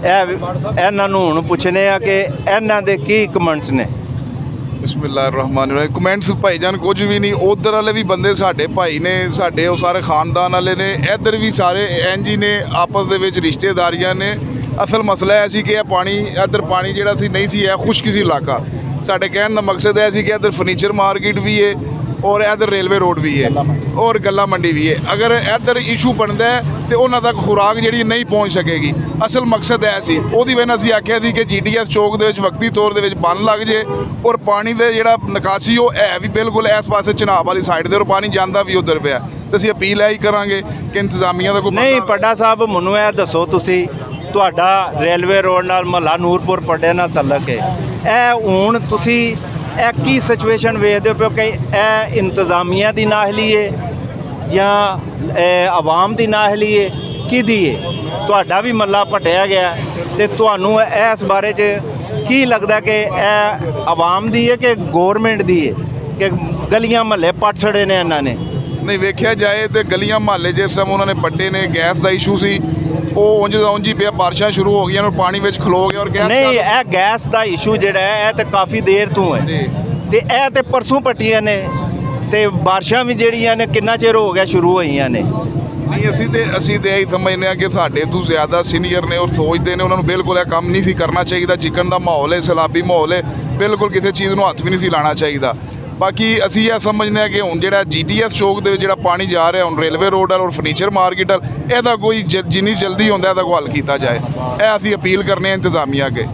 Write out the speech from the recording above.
ਇਹਨਾਂ ਨੂੰ ਹੁਣ ਪੁੱਛਨੇ ਆ ਕਿ ਇਹਨਾਂ ਦੇ ਕੀ ਕਮੈਂਟਸ ਨੇ। ਬਿਸਮਿਲ੍ਲਾਹਿਰ-ਰਹਿਮਾਨਿਰ-ਰਹੀਮ। ਕਮੈਂਟਸ ਭਾਈਜਾਨ ਕੁਝ ਵੀ ਨਹੀਂ। ਉਧਰ ਵਾਲੇ ਵੀ ਬੰਦੇ ਸਾਡੇ ਭਾਈ ਨੇ, ਸਾਡੇ ਉਹ ਸਾਰੇ ਖਾਨਦਾਨ ਵਾਲੇ ਨੇ, ਇੱਧਰ ਵੀ ਸਾਰੇ ਇੰਝ ਹੀ ਨੇ, ਆਪਸ ਦੇ ਵਿੱਚ ਰਿਸ਼ਤੇਦਾਰੀਆਂ ਨੇ। ਅਸਲ ਮਸਲਾ ਇਹ ਸੀ ਕਿ ਇਹ ਪਾਣੀ ਇੱਧਰ ਪਾਣੀ ਜਿਹੜਾ ਸੀ ਨਹੀਂ ਸੀ, ਇਹ ਖੁਸ਼ਕ ਸੀ ਇਲਾਕਾ। ਸਾਡੇ ਕਹਿਣ ਦਾ ਮਕਸਦ ਇਹ ਸੀ ਕਿ ਇੱਧਰ ਫਰਨੀਚਰ ਮਾਰਕੀਟ ਵੀ ਹੈ ਔਰ ਇੱਧਰ ਰੇਲਵੇ ਰੋਡ ਵੀ ਹੈ ਔਰ ਗੱਲਾ ਮੰਡੀ ਵੀ ਹੈ। ਅਗਰ ਇੱਧਰ ਇਸ਼ੂ ਬਣਦਾ ਹੈ ਤੇ ਉਹਨਾਂ ਤੱਕ ਖੁਰਾਕ ਜਿਹੜੀ ਨਹੀਂ ਪਹੁੰਚ ਸਕੇਗੀ। ਅਸਲ ਮਕਸਦ ਇਹ ਸੀ, ਉਹਦੀ ਵਜ੍ਹਾ ਨਾਲ ਅਸੀਂ ਆਖਿਆ ਸੀ ਕਿ GTS ਚੌਕ ਦੇ ਵਿੱਚ ਵਕਤੀ ਤੌਰ ਦੇ ਵਿੱਚ ਬੰਨ ਲੱਗ ਜੇ ਔਰ ਪਾਣੀ ਦੇ ਜਿਹੜਾ ਨਿਕਾਸੀ ਉਹ ਹੈ ਵੀ ਬਿਲਕੁਲ ਇਸ ਪਾਸੇ ਚਨਾਬ ਵਾਲੀ ਸਾਈਡ ਦੇ, ਔਰ ਪਾਣੀ ਜਾਂਦਾ ਵੀ ਉਧਰ ਪਿਆ। ਤੇ ਅਸੀਂ ਅਪੀਲ ਇਹੀ ਕਰਾਂਗੇ ਕਿ ਇੰਤਜ਼ਾਮੀਆਂ ਦਾ ਕੋਈ ਨਹੀਂ ਪੱਡਾ ਸਾਹਿਬ, ਮੈਨੂੰ ਇਹ ਦੱਸੋ, ਤੁਸੀਂ ਤੁਹਾਡਾ ਰੇਲਵੇ ਰੋਡ ਨਾਲ ਮਹੱਲਾ ਨੂਰਪੁਰ ਪੱਡੇ ਨਾਲ ਤਲਕ ਹੈ, ਇਹ ਹੁਣ ਤੁਸੀਂ ਇਹ ਕੀ ਸਿਚੁਏਸ਼ਨ ਵੇਖਦੇ ਹੋ ਕਿ ਇਹ ਇੰਤਜ਼ਾਮੀਆਂ ਦੀ ਨਾਹਲੀ ਹੈ ਜਾਂ ਆਵਾਮ ਦੀ ਨਾਹਲੀ ਹੈ, ਕਿਹਦੀ ਹੈ? ਤੁਹਾਡਾ ਵੀ ਮਹੱਲਾ ਪਟਿਆ ਗਿਆ ਤੇ ਤੁਹਾਨੂੰ ਇਸ ਬਾਰੇ 'ਚ ਕੀ ਲੱਗਦਾ ਕਿ ਇਹ ਆਵਾਮ ਦੀ ਹੈ ਕਿ ਗੌਰਮੈਂਟ ਦੀ ਹੈ ਕਿ ਗਲੀਆਂ ਮਹੱਲੇ ਪੱਟ ਛੜੇ ਨੇ ਇਹਨਾਂ ਨੇ? ਨਹੀਂ, ਵੇਖਿਆ ਜਾਏ ਤੇ ਗਲੀਆਂ ਮਹੱਲੇ ਜਿਸ ਟਾਈਮ ਉਹਨਾਂ ਨੇ ਪੱਟੇ ਨੇ, ਗੈਸ ਦਾ ਇਸ਼ੂ ਸੀ, ਉਹ ਉਂਝ ਦਾ ਉਂਝ ਹੀ ਪਿਆ। ਬਾਰਿਸ਼ਾਂ ਸ਼ੁਰੂ ਹੋ ਗਈਆਂ ਔਰ ਪਾਣੀ ਵਿੱਚ ਖਲੋ ਗਿਆ ਔਰ ਗੈਸ ਨਹੀਂ, ਇਹ ਗੈਸ ਦਾ ਇਸ਼ੂ ਜਿਹੜਾ ਹੈ ਇਹ ਤਾਂ ਕਾਫੀ ਦੇਰ ਤੋਂ ਹੈ ਤੇ ਇਹ ਤੇ ਪਰਸੋਂ ਪੱਟੀਆਂ ਨੇ ਤੇ ਬਾਰਿਸ਼ਾਂ ਵੀ ਜਿਹੜੀਆਂ ਨੇ ਕਿੰਨਾ ਚਿਰ ਹੋ ਗਿਆ ਸ਼ੁਰੂ ਹੋਈਆਂ ਨੇ। ਨਹੀਂ, ਅਸੀਂ ਤੇ ਇਹੀ ਸਮਝਦੇ ਹਾਂ ਕਿ ਸਾਡੇ ਤੋਂ ਜ਼ਿਆਦਾ ਸੀਨੀਅਰ ਨੇ ਔਰ ਸੋਚਦੇ ਨੇ, ਉਹਨਾਂ ਨੂੰ ਬਿਲਕੁਲ ਇਹ ਕੰਮ ਨਹੀਂ ਸੀ ਕਰਨਾ ਚਾਹੀਦਾ। ਚਿਕਨ ਦਾ ਮਾਹੌਲ ਹੈ, ਸੈਲਾਬੀ ਮਾਹੌਲ ਹੈ, ਬਿਲਕੁਲ ਕਿਸੇ ਚੀਜ਼ ਨੂੰ ਹੱਥ ਵੀ ਨਹੀਂ ਸੀ ਲਾਉਣਾ ਚਾਹੀਦਾ। ਬਾਕੀ ਅਸੀਂ ਇਹ ਸਮਝਦੇ ਹਾਂ ਕਿ ਹੁਣ ਜਿਹੜਾ GTS ਚੌਕ ਦੇ ਵਿੱਚ ਜਿਹੜਾ ਪਾਣੀ ਜਾ ਰਿਹਾ, ਹੁਣ ਰੇਲਵੇ ਰੋਡ ਔਰ ਫਰਨੀਚਰ ਮਾਰਕੀਟ, ਇਹਦਾ ਕੋਈ ਜਿੰਨੀ ਜਲਦੀ ਹੁੰਦਾ ਇਹਦਾ ਕੋਈ ਹੱਲ ਕੀਤਾ ਜਾਏ। ਇਹ ਅਸੀਂ ਅਪੀਲ ਕਰਨੇ ਆ ਇੰਤਜ਼ਾਮੀਆਂ ਅੱਗੇ।